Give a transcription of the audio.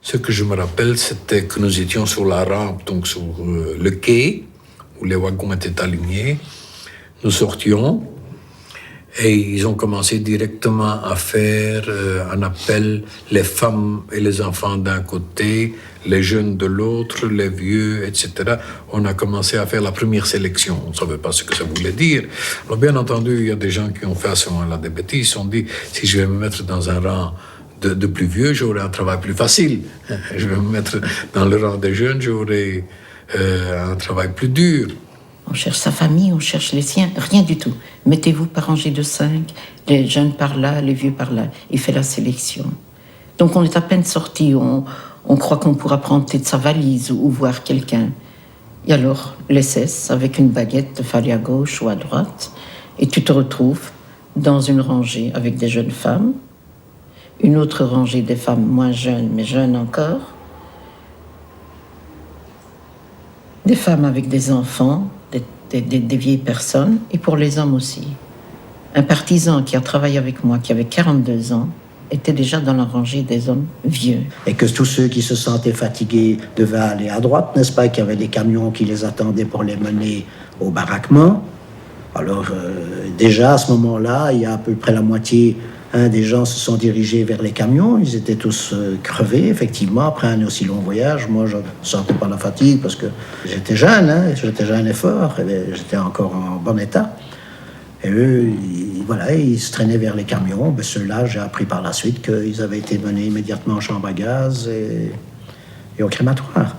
Ce que je me rappelle, c'était que nous étions sur la rampe, donc sur le quai, où les wagons étaient alignés. Nous sortions et ils ont commencé directement à faire un appel, les femmes et les enfants d'un côté, les jeunes de l'autre, les vieux, etc. On a commencé à faire la première sélection. On ne savait pas ce que ça voulait dire. Alors, bien entendu, il y a des gens qui ont fait à ce moment-là des bêtises. Ils se sont dit, si je vais me mettre dans un rang de plus vieux, j'aurai un travail plus facile. Je vais me mettre dans le rang des jeunes, j'aurai un travail plus dur. On cherche sa famille, on cherche les siens, rien du tout. Mettez-vous par rangée de 5, les jeunes par là, les vieux par là. Il fait la sélection. Donc on est à peine sorti, on croit qu'on pourra prendre peut-être sa valise ou voir quelqu'un. Et alors, l'SS, avec une baguette, te fallait à gauche ou à droite, et tu te retrouves dans une rangée avec des jeunes femmes, une autre rangée des femmes moins jeunes, mais jeunes encore, des femmes avec des enfants, des vieilles personnes, et pour les hommes aussi. Un partisan qui a travaillé avec moi, qui avait 42 ans, était déjà dans la rangée des hommes vieux. Et que tous ceux qui se sentaient fatigués devaient aller à droite, n'est-ce pas, qu'il y avait des camions qui les attendaient pour les mener au baraquement. Alors déjà à ce moment-là, il y a à peu près la moitié des gens se sont dirigés vers les camions. Ils étaient tous crevés, effectivement, après un aussi long voyage. Moi, je ne sentais pas la fatigue parce que j'étais jeune, j'étais jeune et fort, et j'étais encore en bon état. Et eux, ils se traînaient vers les camions. Ben, ceux-là, j'ai appris par la suite qu'ils avaient été menés immédiatement en chambre à gaz et au crématoire.